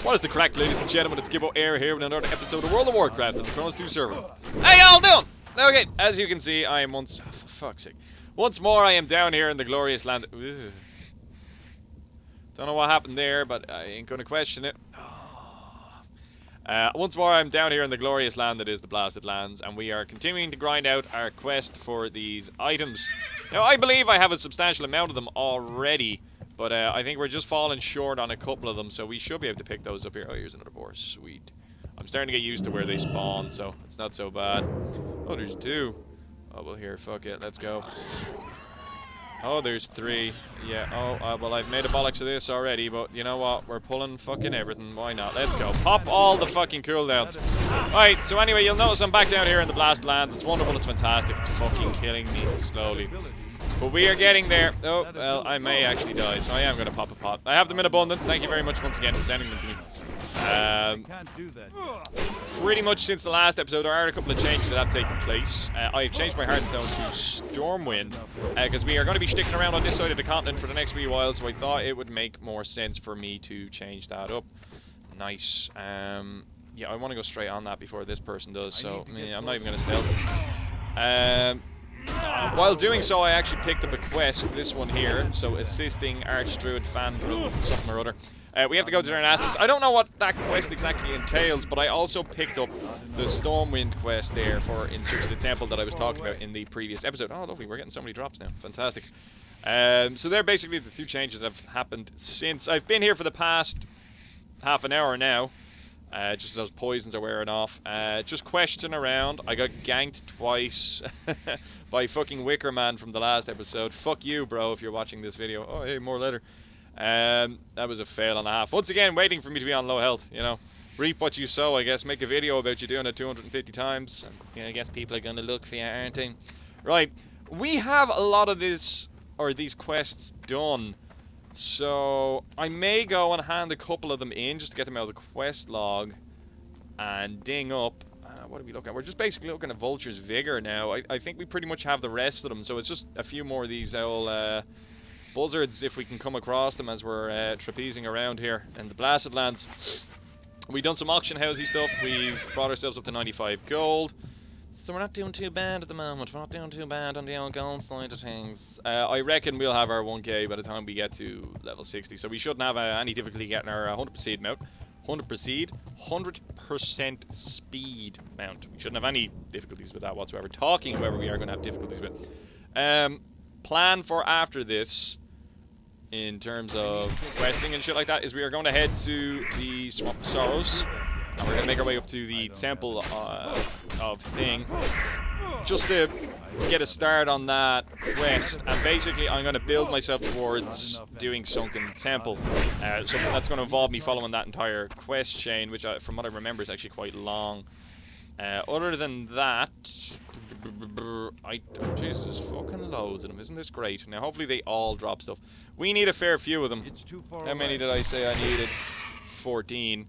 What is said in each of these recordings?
What is the crack, ladies and gentlemen? It's Gibboeire here with another episode of World of Warcraft at the Kronos 2 server. How y'all doing? Okay, as you can see, I am for fuck's sake. Once more, I am down here in the glorious land. Ugh. Don't know what happened there, but I ain't gonna question it. Once more, I'm down here in the glorious land that is the Blasted Lands, and we are continuing to grind out our quest for these items. Now, I believe I have a substantial amount of them already, but I think we're just falling short on a couple of them, so we should be able to pick those up here. Oh, here's another boar. Sweet. I'm starting to get used to where they spawn, so it's not so bad. Oh, there's two. Oh, well, here, fuck it. Let's go. Oh, there's three. Yeah, well, I've made a bollocks of this already, but you know what? We're pulling fucking everything. Why not? Let's go. Pop all the fucking cooldowns. Alright, so anyway, you'll notice I'm back down here in the Blasted Lands. It's wonderful, it's fantastic. It's fucking killing me slowly. But we are getting there. Oh, well, I may actually die, so I am going to pop a pot. I have them in abundance. Thank you very much once again for sending them to me. Pretty much since the last episode, there are a couple of changes that have taken place. I've changed my Hearthstone to Stormwind, because we are going to be sticking around on this side of the continent for the next wee while, so I thought it would make more sense for me to change that up. Nice. Yeah, I want to go straight on that before this person does, so yeah, I'm not even going to stealth. While doing so, I actually picked up a quest, this one here, so assisting Archdruid Fanful something or other. We have to go to their assets. I don't know what that quest exactly entails, but I also picked up the Stormwind quest there for In Search of the Temple that I was talking about in the previous episode. Oh, lovely, we're getting so many drops now. Fantastic. So they're basically the two changes that have happened since I've been here for the past half an hour now. Just as those poisons are wearing off. Just questing around. I got ganked twice by fucking Wicker Man from the last episode. Fuck you, bro, if you're watching this video. Oh, hey, more leather. That was a fail and a half. Once again, waiting for me to be on low health, you know. Reap what you sow, I guess. Make a video about you doing it 250 times. And, you know, I guess people are going to look for you, aren't they? Right. We have a lot of this, or these quests done. So, I may go and hand a couple of them in just to get them out of the quest log and ding up. What are we looking at? We're just basically looking at Vulture's Vigor now. I think we pretty much have the rest of them, so it's just a few more of these old buzzards if we can come across them as we're trapezing around here in the Blasted Lands. We've done some auction housey stuff. We've brought ourselves up to 95 gold. So we're not doing too bad at the moment. We're not doing too bad on the old gold side of things. I reckon we'll have our 1k by the time we get to level 60. So we shouldn't have any difficulty getting our 100% mount. 100% speed mount. We shouldn't have any difficulties with that whatsoever. Talking, however, we are going to have difficulties with. Plan for after this, in terms of questing and shit like that, is we are going to head to the Swamp of Sorrows. And we're going to make our way up to the Temple of Thing, just to get a start on that quest. And basically, I'm going to build myself towards doing Sunken Temple. So that's going to involve me following that entire quest chain, which, from what I remember, is actually quite long. Other than that, Jesus, fucking loads of them. Isn't this great? Now, hopefully they all drop stuff. We need a fair few of them. How many did I say I needed? 14.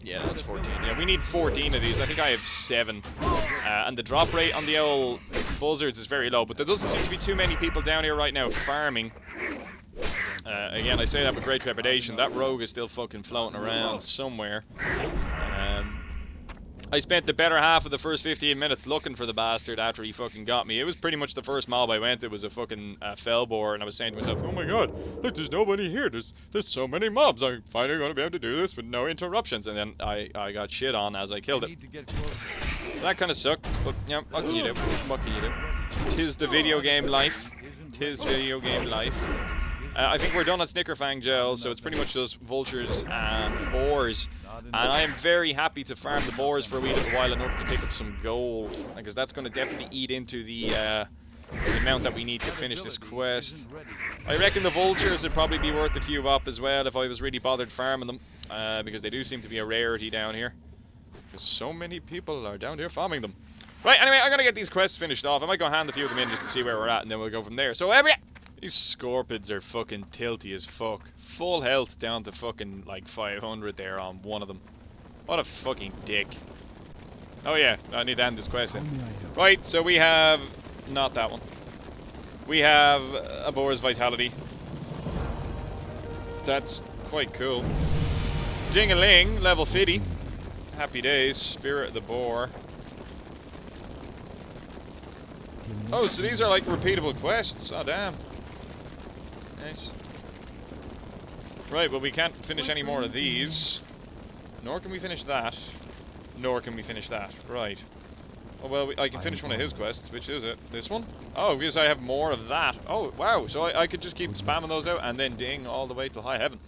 Yeah, that's 14. Yeah, we need 14 of these. I think I have 7. And the drop rate on the old buzzards is very low, but there doesn't seem to be too many people down here right now farming. Again, I say that with great trepidation. That rogue is still fucking floating around somewhere. I spent the better half of the first 15 minutes looking for the bastard after he fucking got me. It was pretty much the first mob I went. It was a fucking fellbore, and I was saying to myself, oh my god, look, there's nobody here. There's so many mobs. I'm finally going to be able to do this with no interruptions. And then I got shit on as I killed it. So that kind of sucked, but yeah, what can you do? What can you do? 'Tis the video game life. 'Tis video game life. I think we're done at Snickerfang Gel, so it's pretty much just vultures and boars. And I am very happy to farm the boars for a wee little while in order to pick up some gold, because that's going to definitely eat into the amount that we need to finish this quest. I reckon the vultures would probably be worth a few up as well if I was really bothered farming them, because they do seem to be a rarity down here. Because so many people are down here farming them. Right, anyway, I'm going to get these quests finished off. I might go hand a few of them in just to see where we're at, and then we'll go from there. So, these scorpions are fucking tilty as fuck. Full health down to fucking like 500 there on one of them. What a fucking dick. Oh yeah, I need to end this quest then. Right, so we have... not that one. We have a boar's vitality. That's quite cool. ding-a-ling, level 50. Happy days, Spirit of the Boar. Oh, so these are like repeatable quests. Oh, damn. Nice. Right, well, we can't finish any more of these. Nor can we finish that. Nor can we finish that. Right. Oh, well, I can finish one of his quests. Which is it? This one? Oh, because I have more of that. Oh, wow. So I could just keep spamming those out and then ding all the way to high heaven.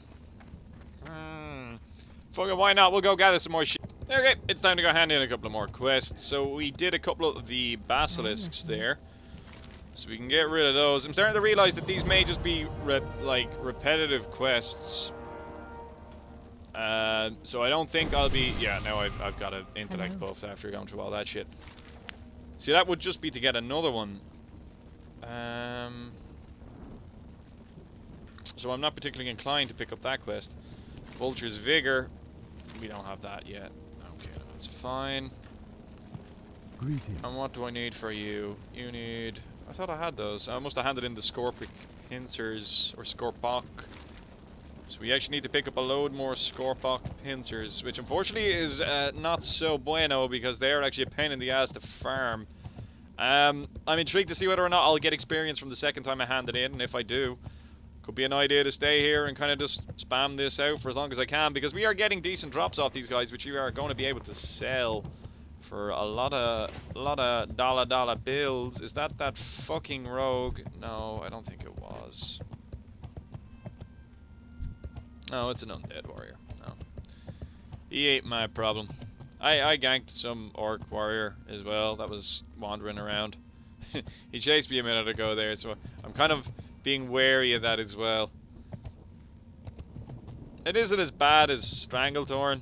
Fuck it, why not? We'll go gather some more shit. Okay, it's time to go hand in a couple of more quests. So we did a couple of the basilisks there. So we can get rid of those. I'm starting to realize that these may just be, repetitive quests. So I don't think I'll be... Yeah, no, I've got an intellect buff after going through all that shit. See, that would just be to get another one. So I'm not particularly inclined to pick up that quest. Vulture's Vigor. We don't have that yet. Okay, that's fine. Greetings. And what do I need for you? You need... I thought I had those. I must have handed in the Scorpic pincers, or Scorpok. So we actually need to pick up a load more Scorpok pincers, which unfortunately is not so bueno because they're actually a pain in the ass to farm. I'm intrigued to see whether or not I'll get experience from the second time I hand it in, and if I do, could be an idea to stay here and kind of just spam this out for as long as I can, because we are getting decent drops off these guys, which we are going to be able to sell for a lot of dollar bills. Is that fucking rogue? No, I don't think it was. No, it's an undead warrior. No. He ain't my problem. I ganked some orc warrior as well that was wandering around. He chased me a minute ago there, so I'm kind of being wary of that as well. It isn't as bad as Stranglethorn,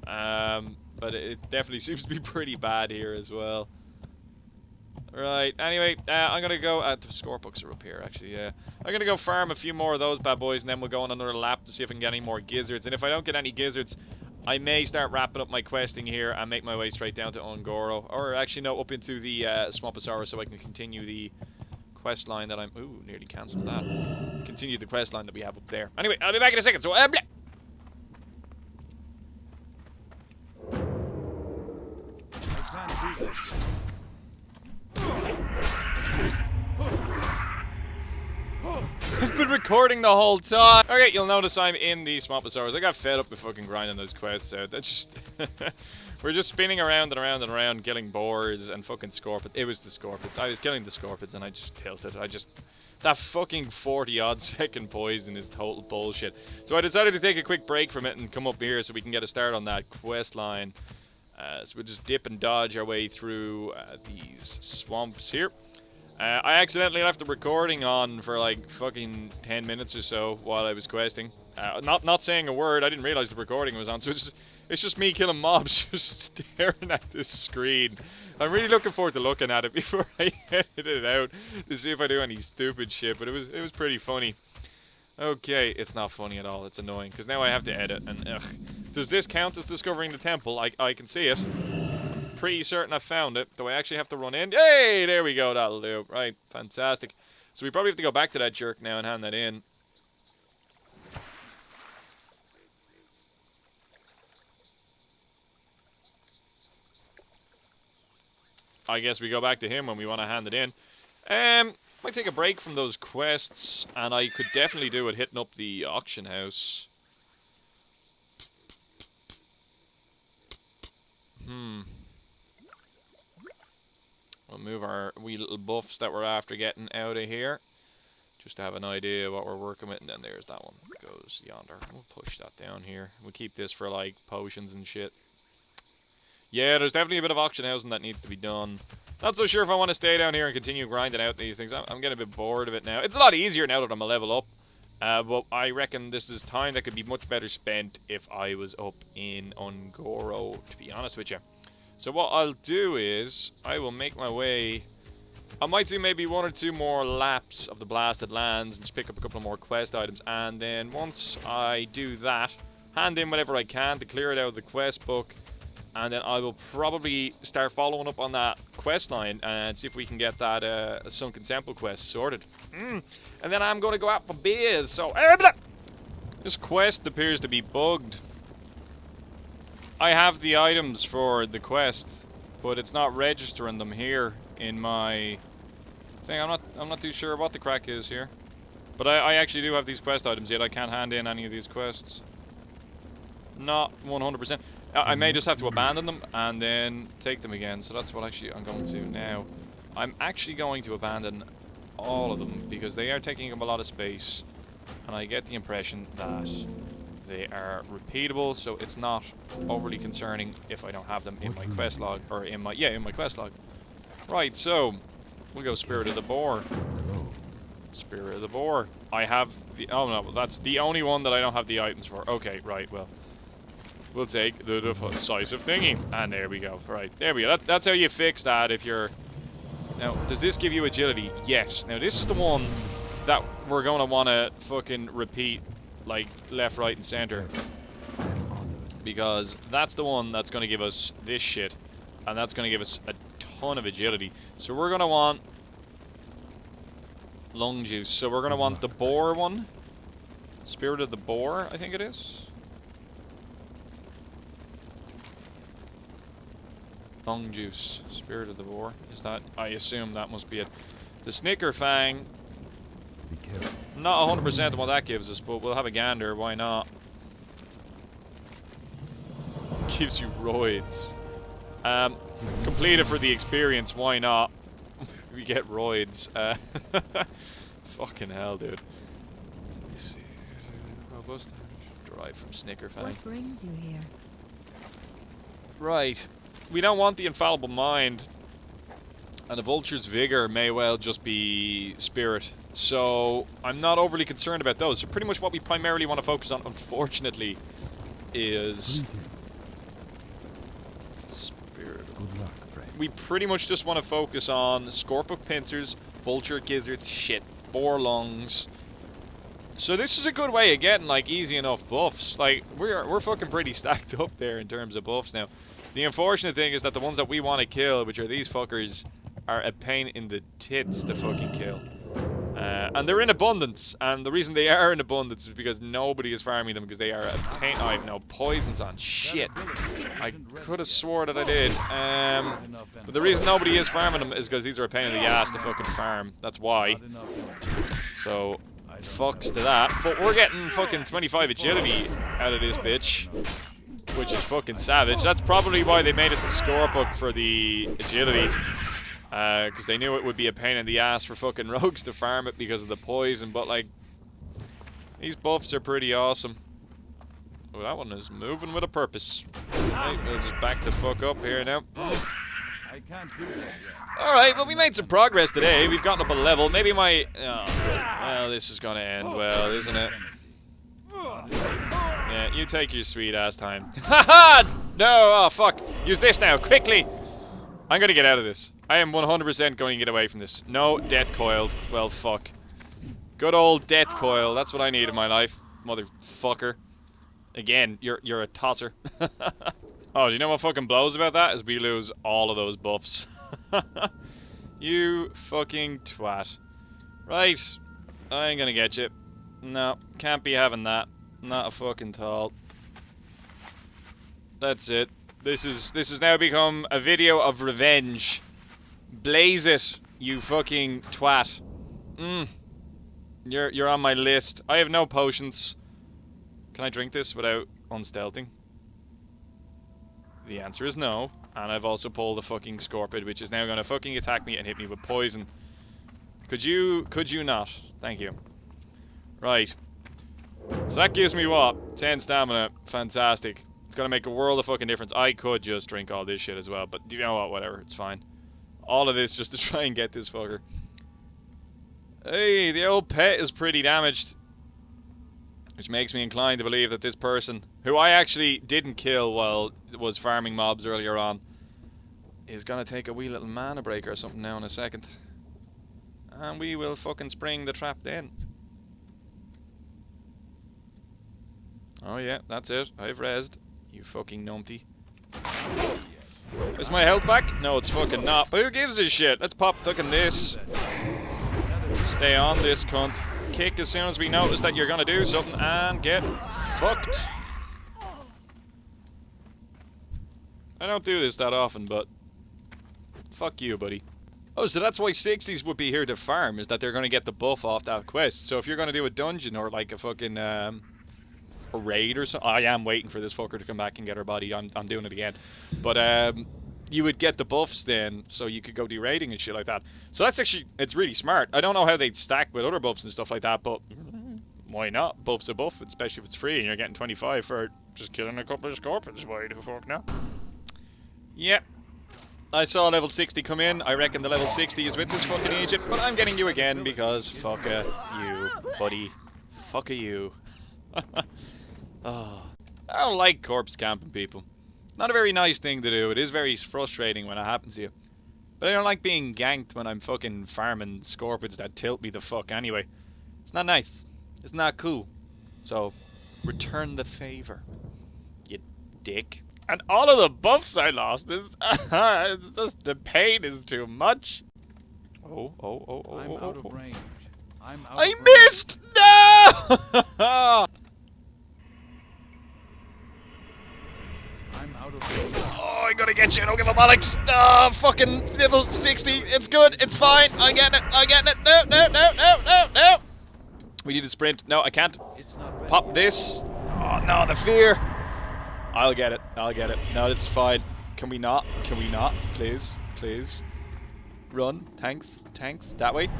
but it definitely seems to be pretty bad here as well. Right, anyway, I'm gonna go... the score books are up here, actually, yeah. I'm gonna go farm a few more of those bad boys, and then we'll go on another lap to see if I can get any more gizzards. And if I don't get any gizzards, I may start wrapping up my questing here and make my way straight down to Ungoro. Or actually, no, up into the Swamposaurus so I can continue the quest line that I'm... Ooh, nearly cancelled that. Continue the quest line that we have up there. Anyway, I'll be back in a second, so... Blah. I've been recording the whole time. Okay, you'll notice I'm in the Swamposaurus. I got fed up with fucking grinding those quests out. That's just... We're just spinning around and around and around, killing boars and fucking scorpions. It was the scorpions. I was killing the scorpions and I just tilted. That fucking 40-odd second poison is total bullshit. So I decided to take a quick break from it and come up here so we can get a start on that quest line. So we'll just dip and dodge our way through these swamps here. I accidentally left the recording on for like fucking 10 minutes or so while I was questing. Not saying a word. I didn't realize the recording was on, so it's just me killing mobs, just staring at this screen. I'm really looking forward to looking at it before I edit it out to see if I do any stupid shit. But it was pretty funny. Okay, it's not funny at all. It's annoying because now I have to edit. And ugh, does this count as discovering the temple? I can see it. Pretty certain I found it. Do I actually have to run in? Hey, there we go. That'll do. Right, fantastic. So we probably have to go back to that jerk now and hand that in. I guess we go back to him when we want to hand it in. Might take a break from those quests, and I could definitely do it hitting up the auction house. We'll move our wee little buffs that we're after getting out of here, just to have an idea of what we're working with. And then there's that one that goes yonder. We'll push that down here. We'll keep this for like potions and shit. Yeah, there's definitely a bit of auction housing that needs to be done. Not so sure if I want to stay down here and continue grinding out these things. I'm getting a bit bored of it now. It's a lot easier now that I'm a level up. But I reckon this is time that could be much better spent if I was up in Ungoro, to be honest with you. So what I'll do is, I will make my way... I might do maybe 1 or 2 more laps of the Blasted Lands and just pick up a couple more quest items. And then once I do that, hand in whatever I can to clear it out of the quest book. And then I will probably start following up on that quest line and see if we can get that Sunken Temple quest sorted. And then I'm going to go out for beers. So, this quest appears to be bugged. I have the items for the quest, but it's not registering them here in my thing. I'm not too sure what the crack is here. But I actually do have these quest items, yet I can't hand in any of these quests. Not 100%. I may just have to abandon them and then take them again. So that's what actually I'm going to now. I'm actually going to abandon all of them because they are taking up a lot of space. And I get the impression that they are repeatable, so it's not overly concerning if I don't have them in my quest log. Or in my quest log. Right, so we'll go Spirit of the Boar. Spirit of the Boar. I have the... Oh no, that's the only one that I don't have the items for. Okay, right, well. We'll take the decisive thingy. And there we go. Right, there we go. That's how you fix that if you're... Now, does this give you agility? Yes. Now, this is the one that we're going to want to fucking repeat, like, left, right, and center. Because that's the one that's going to give us this shit. And that's going to give us a ton of agility. So we're going to want... lung juice. So we're going to want the boar one. Spirit of the Boar, I think it is. Lung juice. Spirit of the Boar. Is that? I assume that must be it. The Snicker Fang. Not 100% what that gives us, but we'll have a gander. Why not? Gives you roids. Completed for the experience. Why not? We get roids. Fucking hell, dude. Let's see. Robust derived from Snicker Fang. What brings you here? Right. We don't want the infallible mind. And the vulture's vigor may well just be spirit. So I'm not overly concerned about those. So pretty much what we primarily want to focus on, unfortunately, is spirit. Good luck, friend. We pretty much just want to focus on Scorpic pincers, vulture gizzards, shit, boar lungs. So this is a good way of getting like easy enough buffs. Like we're fucking pretty stacked up there in terms of buffs now. The unfortunate thing is that the ones that we want to kill, which are these fuckers, are a pain in the tits to fucking kill. And they're in abundance, and the reason they are in abundance is because nobody is farming them because they are a pain. I have no poisons on shit. I could have swore that I did. But the reason nobody is farming them is because these are a pain in the ass to fucking farm. That's why. So, fucks to that. But we're getting fucking 25 agility out of this bitch, which is fucking savage. That's probably why they made it the Scorpic for the agility. Because they knew it would be a pain in the ass for fucking rogues to farm it because of the poison, but like, these buffs are pretty awesome. Oh, that one is moving with a purpose. Right, we'll just back the fuck up here now. I can't do that yet. Alright, well we made some progress today. We've gotten up a level. Maybe my... Oh, well, this is gonna end well, isn't it? Yeah, you take your sweet ass time. Haha! No, oh fuck. Use this now, quickly! I'm gonna get out of this. I am 100% going to get away from this. No, death coiled. Well, fuck. Good old death coil. That's what I need in my life, motherfucker. Again, you're a tosser. Oh, do you know what fucking blows about that? Is we lose all of those buffs. You fucking twat. Right. I ain't gonna get you. No, can't be having that. Not a fucking tall. That's it. This has now become a video of revenge. Blaze it, you fucking twat. You're on my list. I have no potions. Can I drink this without unstealthing? The answer is no. And I've also pulled a fucking Scorpid, which is now gonna fucking attack me and hit me with poison. Could you not? Thank you. Right. So that gives me what? 10 stamina. Fantastic. It's gonna make a world of fucking difference. I could just drink all this shit as well, but you know what? Whatever. It's fine. All of this just to try and get this fucker. Hey, the old pet is pretty damaged. Which makes me inclined to believe that this person, who I actually didn't kill while was farming mobs earlier on, is gonna take a wee little mana break or something now in a second. And we will fucking spring the trap then. Oh yeah, that's it. I've rezzed. You fucking numpty. Is my health back? No, it's fucking not. But who gives a shit? Let's pop fucking this. Stay on this cunt. Kick as soon as we notice that you're gonna do something and get fucked. I don't do this that often, but fuck you, buddy. Oh, so that's why 60s would be here to farm, is that they're going to get the buff off that quest. So if you're going to do a dungeon or like a fucking a raid or something, I am waiting for this fucker to come back and get her body. I'm doing it again. But you would get the buffs then, so you could go do raiding and shit like that. So that's actually, it's really smart. I don't know how they'd stack with other buffs and stuff like that, but why not? Buff's a buff, especially if it's free and you're getting 25 for just killing a couple of scorpions. Why the fuck now? Yep. I saw level 60 come in. I reckon the level 60 is with this fucking agent, but I'm getting you again because fuck you, buddy. Fuck you. Oh. I don't like corpse camping, people. Not a very nice thing to do. It is very frustrating when it happens to you. But I don't like being ganked when I'm fucking farming scorpions that tilt me the fuck anyway. It's not nice. It's not cool. So, return the favor, you dick. And all of the buffs I lost is it's just the pain is too much. Oh. I'm out of range. I'm out I of missed! No! I'm out of range. Oh, I gotta get you. Don't give a bollocks. Oh, fucking level 60. It's good. It's fine. I'm getting it. I'm getting it. No. We need to sprint. No, I can't. It's not ready. Pop this. Oh, no, the fear. I'll get it. No, this is fine. Can we not? Please. Run. Thanks. That way.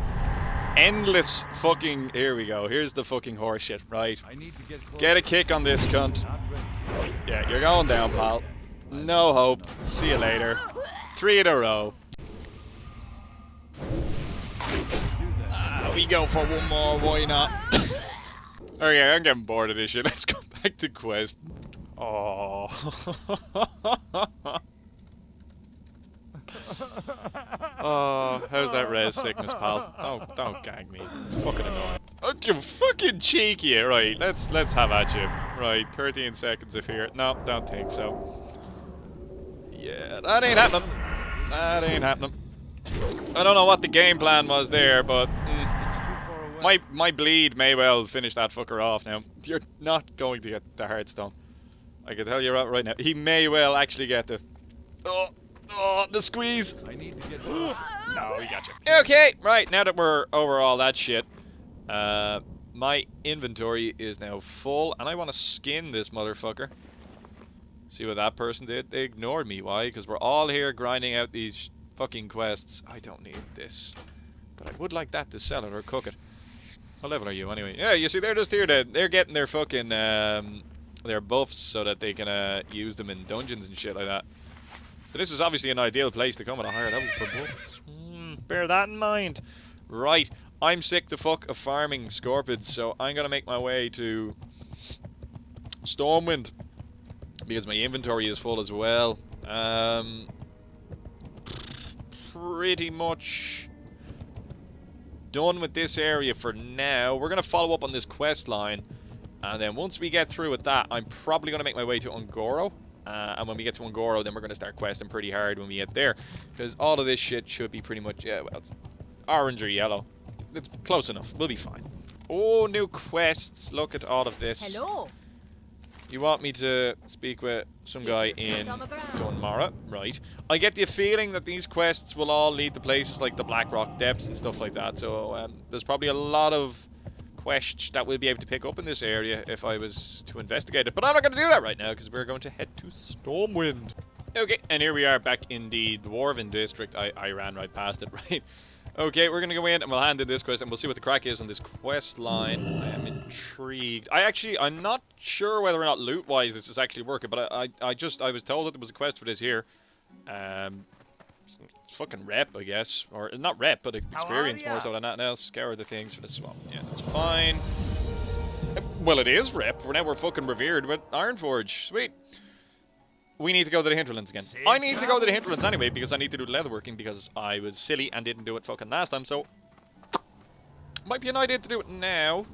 Endless fucking... Here we go. Here's the fucking horse shit. Right. I need to get close. Get a kick on this cunt. Not ready. Yeah, you're going down, pal. No hope. See you later. 3 in a row. We go for one more. Why not? Okay, I'm getting bored of this shit. Let's go back to quest. Oh. Oh, how's that res sickness, pal? Don't gag me. It's fucking annoying. Oh, you fucking cheeky. Right, let's have at you. Right, 13 seconds of fear. No, don't think so. Yeah, that ain't happening. I don't know what the game plan was there, but It's too far away. my bleed may well finish that fucker off now. You're not going to get the Hearthstone. I can tell you right now. He may well actually get the... Oh, the squeeze. I need to get close. No, we got you. Okay, right, now that we're over all that shit, my inventory is now full, and I want to skin this motherfucker. See what that person did? They ignored me. Why? Because we're all here grinding out these fucking quests. I don't need this. But I would like that to sell it or cook it. What level are you anyway? Yeah, you see, they're just here to... They're getting their fucking... their buffs so that they can use them in dungeons and shit like that. So this is obviously an ideal place to come at a higher level for buffs. Bear that in mind. Right, I'm sick to fuck of farming scorpions, so I'm gonna make my way to Stormwind because my inventory is full as well. Pretty much done with this area for now. We're gonna follow up on this quest line, and then once we get through with that, I'm probably gonna make my way to Ungoro. And when we get to Ungoro, then we're going to start questing pretty hard when we get there. Because all of this shit should be pretty much... Yeah, well, it's orange or yellow. It's close enough. We'll be fine. Oh, new quests. Look at all of this. Hello. You want me to speak with some guy in Dunmara? Right. I get the feeling that these quests will all lead to places like the Blackrock Depths and stuff like that. So there's probably a lot of quests that we'll be able to pick up in this area if I was to investigate it. But I'm not going to do that right now because we're going to head to Stormwind. Okay, and here we are back in the Dwarven district. I ran right past it, right? Okay, we're going to go in and we'll hand in this quest and we'll see what the crack is on this quest line. I am intrigued. I'm not sure whether or not loot-wise this is actually working, but I was told that there was a quest for this here. Fucking rep, I guess. Or, not rep, but experience more so than anything else. Scour the things for the swamp. Yeah, that's fine. Well, it is rep. Now we're fucking revered with Ironforge. Sweet. We need to go to the hinterlands again. I need to go to the hinterlands anyway, because I need to do the leatherworking, because I was silly and didn't do it fucking last time, so... Might be an idea to do it now.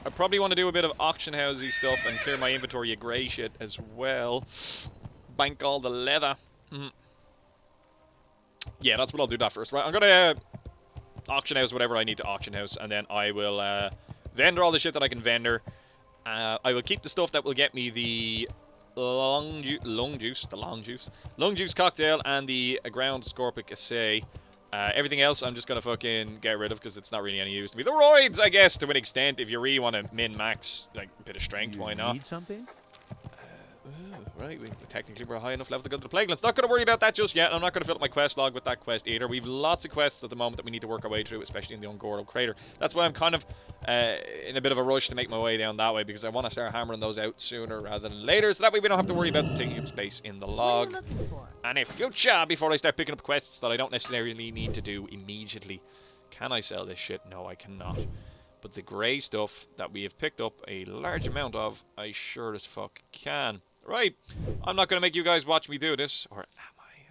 I probably want to do a bit of auction housey stuff and clear my inventory of grey shit as well. Bank all the leather. Yeah, that's what I'll do that first. Right, I'm gonna auction house whatever I need to auction house, and then I will vendor all the shit that I can vendor. I will keep the stuff that will get me the lung juice cocktail, and the ground scorpic assay. Everything else I'm just gonna fucking get rid of because it's not really any use to me. The roids, I guess, to an extent, if you really want to min-max like a bit of strength, why not? Need something? Right, technically we're high enough level to go to the Plaguelands. Not going to worry about that just yet. I'm not going to fill up my quest log with that quest either. We've lots of quests at the moment that we need to work our way through, especially in the Ungoro Crater. That's why I'm kind of in a bit of a rush to make my way down that way, because I want to start hammering those out sooner rather than later, so that way we don't have to worry about them taking up space in the log. And in future, before I start picking up quests that I don't necessarily need to do immediately. Can I sell this shit? No, I cannot. But the grey stuff that we have picked up a large amount of, I sure as fuck can. Right, I'm not going to make you guys watch me do this, or am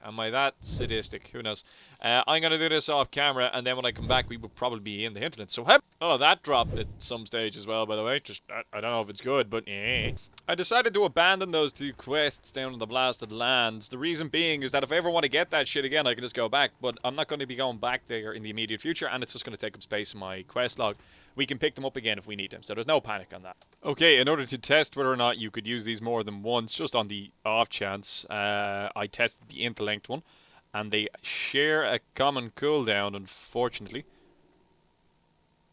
I? Am I that sadistic? Who knows? I'm going to do this off camera, and then when I come back, we will probably be in the hinterlands. So, oh, that dropped at some stage as well, by the way. Just, I don't know if it's good, but I decided to abandon those 2 quests down in the blasted lands. The reason being is that if I ever want to get that shit again, I can just go back, but I'm not going to be going back there in the immediate future, and it's just going to take up space in my quest log. We can pick them up again if we need them, so there's no panic on that. Okay, in order to test whether or not you could use these more than once, just on the off chance, I tested the interlinked one, and they share a common cooldown, unfortunately,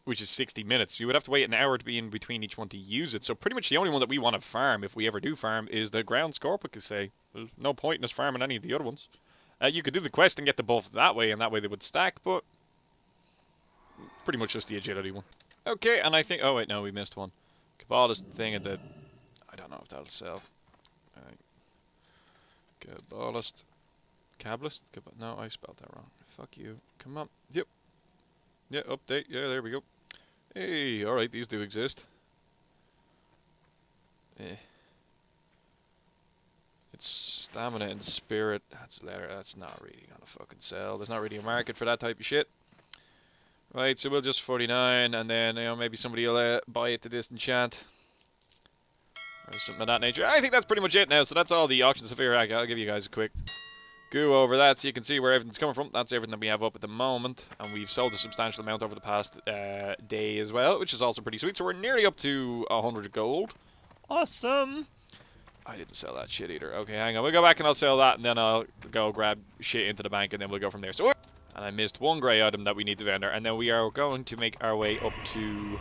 which is 60 minutes. You would have to wait an hour to be in between each one to use it, so pretty much the only one that we want to farm, if we ever do farm, is the ground scorpic assay. There's no point in us farming any of the other ones. You could do the quest and get the buff that way, and that way they would stack, but pretty much just the agility one. Okay, and I think... Oh, wait, no, we missed one. Kabbalist thing at the... I don't know if that'll sell. Alright. Kabbalist. Kabbalist? No, I spelled that wrong. Fuck you. Come on. Yep. Yeah, update. Yeah, there we go. Hey, alright, these do exist. It's stamina and spirit. That's letter. That's not really gonna fucking sell. There's not really a market for that type of shit. Right, so we'll just 49, and then, you know, maybe somebody will buy it to disenchant. Or something of that nature. I think that's pretty much it now, so that's all the auctions of here. I'll give you guys a quick go over that so you can see where everything's coming from. That's everything that we have up at the moment, and we've sold a substantial amount over the past day as well, which is also pretty sweet. So we're nearly up to 100 gold. Awesome! I didn't sell that shit either. Okay, hang on. We'll go back and I'll sell that, and then I'll go grab shit into the bank, and then we'll go from there. So, and I missed one grey item that we need to vendor, and then we are going to make our way up to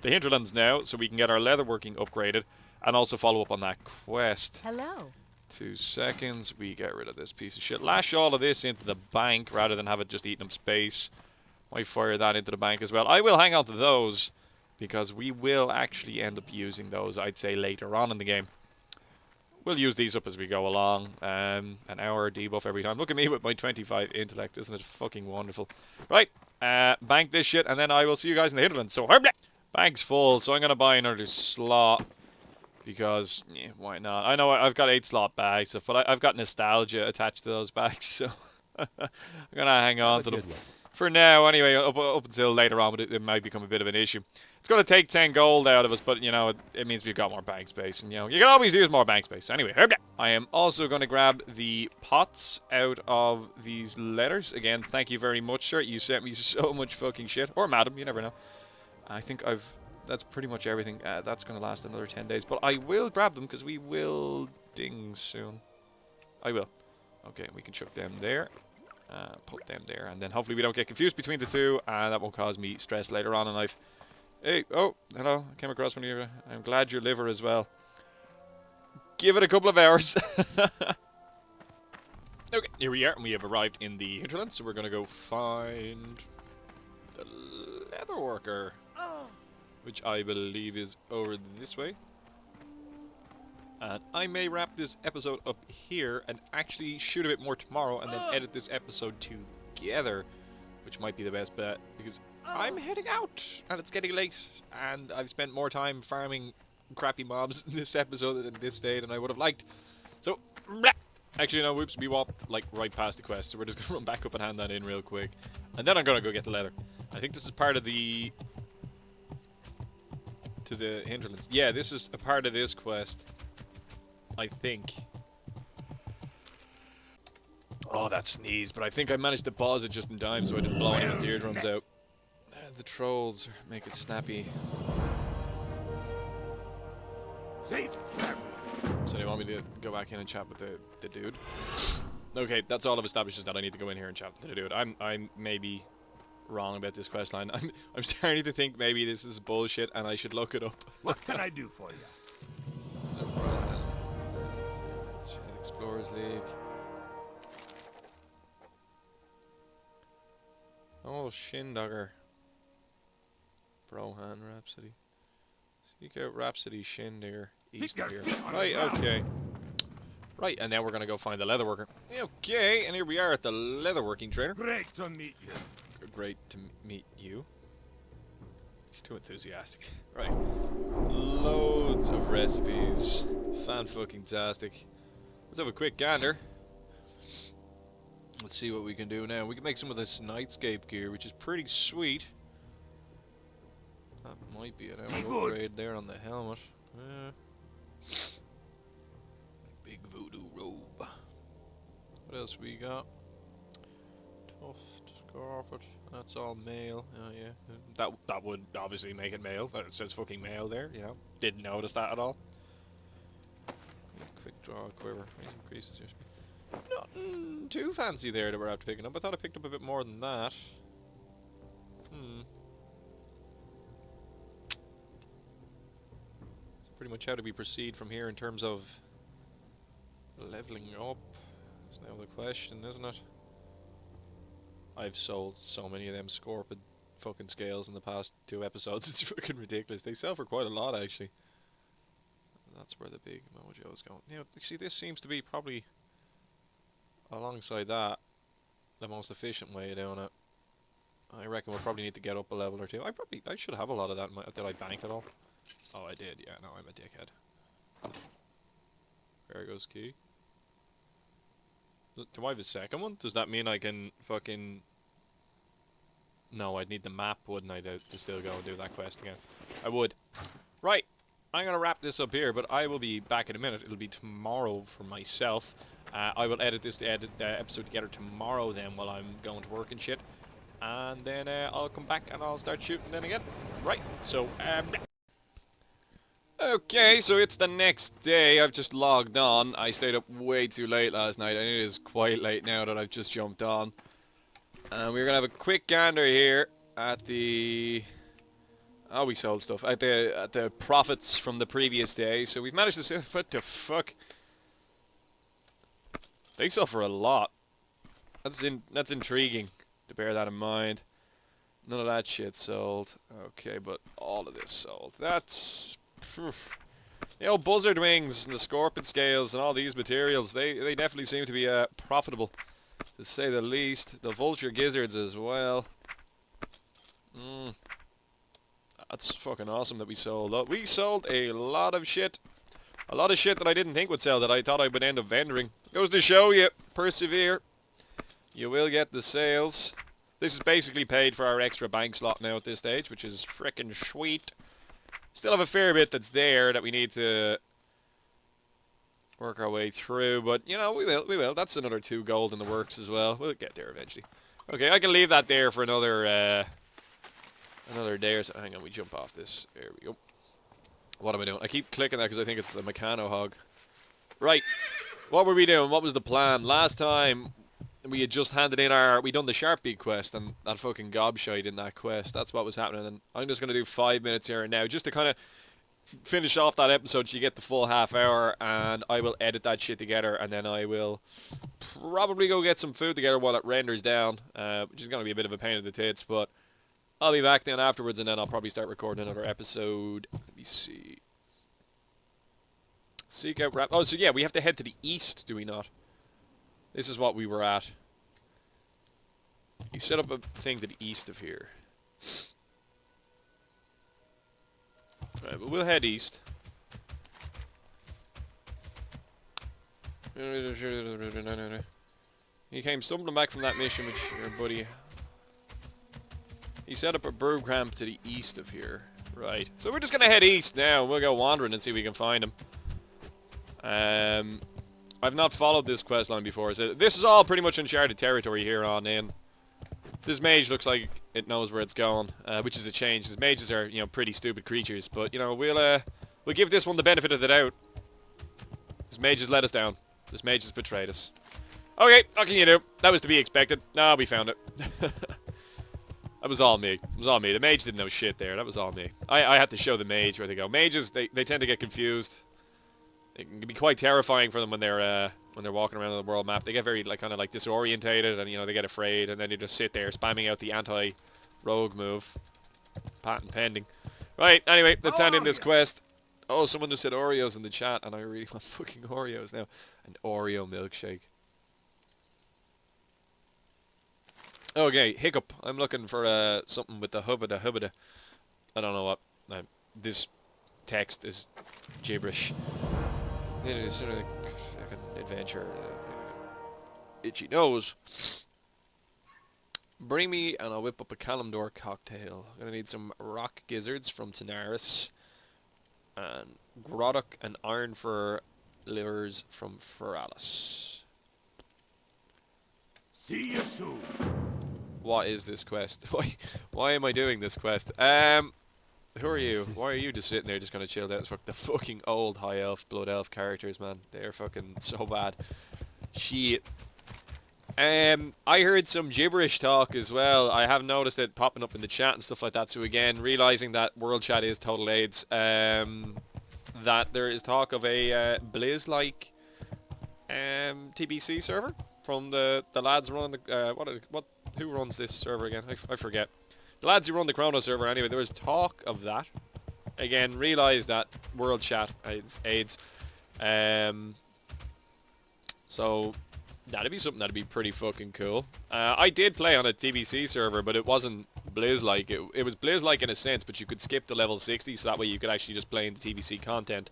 the hinterlands now, so we can get our leatherworking upgraded, and also follow up on that quest. Hello. 2 seconds, we get rid of this piece of shit. Lash all of this into the bank, rather than have it just eating up space. Might fire that into the bank as well. I will hang on to those, because we will actually end up using those, I'd say, later on in the game. We'll use these up as we go along. An hour debuff every time. Look at me with my 25 intellect. Isn't it fucking wonderful? Right. Bank this shit, and then I will see you guys in the hinterlands. So, bank's full, so I'm going to buy another slot. Because, yeah, why not? I know I've got 8 slot bags, but I've got nostalgia attached to those bags, so I'm going to hang on to them. For now, anyway, up until later on, but it might become a bit of an issue. It's going to take 10 gold out of us, but, you know, it means we've got more bank space. And, you know, you can always use more bank space. Anyway, I am also going to grab the pots out of these letters. Again, thank you very much, sir. You sent me so much fucking shit. Or madam, you never know. I think that's pretty much everything. That's going to last another 10 days. But I will grab them because we will ding soon. I will. Okay, we can chuck them there. Put them there. And then hopefully we don't get confused between the two. And that won't cause me stress later on in life. Hey, oh, hello. I came across one of you. I'm glad your liver as well. Give it a couple of hours. Okay, here we are. And we have arrived in the hinterlands. So we're going to go find the leatherworker. Which I believe is over this way. And I may wrap this episode up here and actually shoot a bit more tomorrow and then edit this episode together, which might be the best bet because I'm heading out and it's getting late and I've spent more time farming crappy mobs in this episode than this day than I would have liked. So, actually no, whoops, we walked like right past the quest, so we're just going to run back up and hand that in real quick. And then I'm going to go get the leather. I think this is part of the... to the hinterlands. Yeah, this is a part of this quest. I think. Oh, that sneeze. But I think I managed to pause it just in time so I didn't blow anyone's eardrums out. The trolls make it snappy. Safe travel. So they want me to go back in and chat with the dude. Okay, that's all I've established is that I need to go in here and chat with the dude. I'm maybe wrong about this quest line. I'm starting to think maybe this is bullshit and I should look it up. What can I do for you? Explorers League. Oh, Shindogger. Brohan Rhapsody. Seek out Rhapsody Shindigger east of here. Right, okay. Right, and now we're gonna go find the Leatherworker. Okay, and here we are at the Leatherworking trainer. Great to meet you. Great to meet you. He's too enthusiastic. Right. Loads of recipes. Fan-fucking-tastic. Let's have a quick gander. Let's see what we can do now. We can make some of this Nightscape gear, which is pretty sweet. That might be an upgrade there on the helmet. Big voodoo robe. What else we got? Tuft, scarfet. That's all male. Oh yeah. That would obviously make it male. It says fucking male there. You know. Didn't notice that at all. Quick draw quiver. Increases your speed. Nothing too fancy there that we're after picking up. I thought I picked up a bit more than that. Pretty much how do we proceed from here in terms of leveling up? Is now the question, isn't it? I've sold so many of them Scorpid fucking scales in the past 2 episodes. It's fucking ridiculous. They sell for quite a lot, actually. That's where the big mojo is going. You know, see, this seems to be probably alongside that the most efficient way of doing it. I reckon we'll probably need to get up a level or 2. I should have a lot of that in my, did I bank it all? Oh, I did, yeah, no, I'm a dickhead. There goes key. Do I have a second one? Does that mean I can fucking... No, I'd need the map, wouldn't I, to still go and do that quest again? I would. Right, I'm gonna wrap this up here, but I will be back in a minute. It'll be tomorrow for myself. I will edit this episode together tomorrow then while I'm going to work and shit. And then I'll come back and I'll start shooting then again. Right, so, okay, so it's the next day. I've just logged on. I stayed up way too late last night. I know it is quite late now that I've just jumped on. And we're going to have a quick gander here at the... Oh, we sold stuff. At the profits from the previous day. So we've managed to sell... What the fuck? They sell for a lot. That's intriguing to bear that in mind. None of that shit sold. Okay, but all of this sold. That's... The old buzzard wings and the scorpion scales and all these materials, they definitely seem to be profitable, to say the least. The vulture gizzards as well. That's fucking awesome that we sold. We sold a lot of shit. A lot of shit that I didn't think would sell that I thought I would end up vendoring. Goes to show you, persevere. You will get the sales. This is basically paid for our extra bank slot now at this stage, which is frickin' sweet. Still have a fair bit that's there that we need to work our way through, but, you know, we will. That's another 2 gold in the works as well. We'll get there eventually. Okay, I can leave that there for another day or so. Hang on, we jump off this. There we go. What am I doing? I keep clicking that because I think it's the Mechano Hog. Right. What were we doing? What was the plan? Last time, we had just handed in we done the Sharpbeak quest, and that fucking gobshite in that quest. That's what was happening, and I'm just going to do 5 minutes here and now, just to kind of finish off that episode so you get the full half hour, and I will edit that shit together, and then I will probably go get some food together while it renders down, which is going to be a bit of a pain in the tits, but I'll be back then afterwards, and then I'll probably start recording another episode. Let me see. Seek out Oh, so yeah, we have to head to the east, do we not? This is what we were at. You set up a thing to the east of here. Right, but we'll head east. He came stumbling back from that mission with your buddy. He set up a brew camp to the east of here. Right. So we're just going to head east now. We'll go wandering and see if we can find him. I've not followed this quest line before, so this is all pretty much uncharted territory here on in. This mage looks like it knows where it's going, which is a change. Because mages are, you know, pretty stupid creatures, but you know, we'll give this one the benefit of the doubt. This mage has let us down. This mage has betrayed us. Okay, what can you do? That was to be expected. No, we found it. That was all me. It was all me. The mage didn't know shit there. That was all me. I had to show the mage where to go. Mages, they tend to get confused. It can be quite terrifying for them when they're walking around on the world map. They get very kind of like disorientated, and you know they get afraid, and then they just sit there spamming out the anti-rogue move. Patent pending. Right. Anyway, let's hand in this quest. Oh, someone just said Oreos in the chat, and I really want fucking Oreos now. An Oreo milkshake. Okay, hiccup. I'm looking for something with the hubbada. I don't know what. This text is gibberish. It is sort of like an adventure. Itchy nose. Bring me and I'll whip up a Kalimdor cocktail. I'm gonna need some rock gizzards from Tanaris. And Grodok and iron for livers from Feralis. See you soon. What is this quest? Why am I doing this quest? Who are you? Why are you just sitting there just gonna chill out? It's the fucking old high elf, blood elf characters, man. They're fucking so bad. Shit. I heard some gibberish talk as well. I have noticed it popping up in the chat and stuff like that. So again, realizing that world chat is total AIDS, that there is talk of a Blizz-like TBC server from the lads running the who runs this server again? I forget. The lads who run the Kronos server. Anyway, there was talk of that. Again, realize that world chat is AIDS. So that'd be something that'd be pretty fucking cool. I did play on a TBC server, but it wasn't Blizz-like. It was Blizz-like in a sense, but you could skip the level 60, so that way you could actually just play in the TBC content.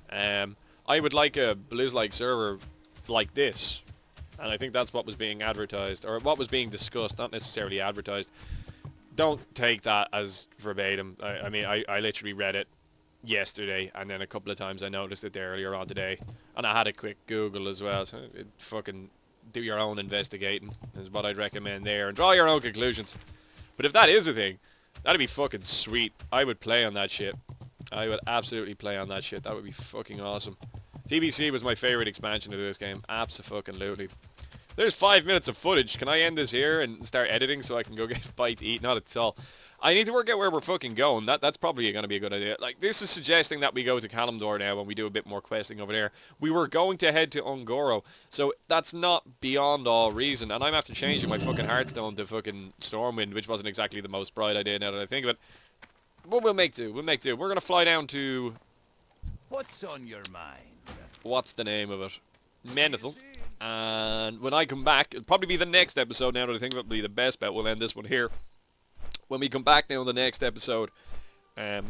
I would like a Blizz-like server like this, and I think that's what was being advertised, or what was being discussed, not necessarily advertised. Don't take that as verbatim. I mean, I literally read it yesterday, and then a couple of times I noticed it there earlier on today, and I had a quick Google as well, so fucking do your own investigating is what I'd recommend there, and draw your own conclusions. But if that is a thing, that'd be fucking sweet. I would play on that shit. I would absolutely play on that shit. That would be fucking awesome. TBC was my favorite expansion of this game. Abso-fucking-lutely. There's 5 minutes of footage. Can I end this here and start editing so I can go get a bite to eat? Not at all. I need to work out where we're fucking going. That's probably going to be a good idea. Like, this is suggesting that we go to Kalimdor now and we do a bit more questing over there. We were going to head to Ungoro, so that's not beyond all reason. And I'm after changing my fucking Hearthstone to fucking Stormwind, which wasn't exactly the most bright idea now that I think of it. But we'll make do. We'll make do. We're going to fly down to... What's on your mind? What's the name of it? Menethil. And when I come back, it'll probably be the next episode now that I think it'll be the best bet. We'll end this one here. When we come back now in the next episode, I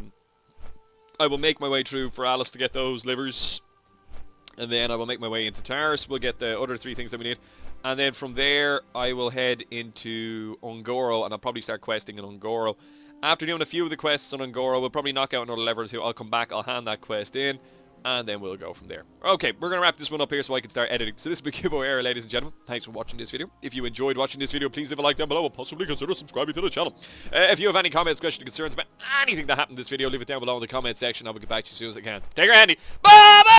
will make my way through Feralis to get those livers. And then I will make my way into Taris. We'll get the other 3 things that we need. And then from there, I will head into Ungoro, and I'll probably start questing in Ungoro. After doing a few of the quests on Ungoro, we'll probably knock out another level or 2. I'll come back, I'll hand that quest in, and then we'll go from there. Okay, we're going to wrap this one up here so I can start editing. So this has been Gibboeire, ladies and gentlemen. Thanks for watching this video. If you enjoyed watching this video, please leave a like down below and possibly consider subscribing to the channel. If you have any comments, questions, concerns about anything that happened in this video, leave it down below in the comment section. I will get back to you as soon as I can. Take care, Andy. Bye-bye!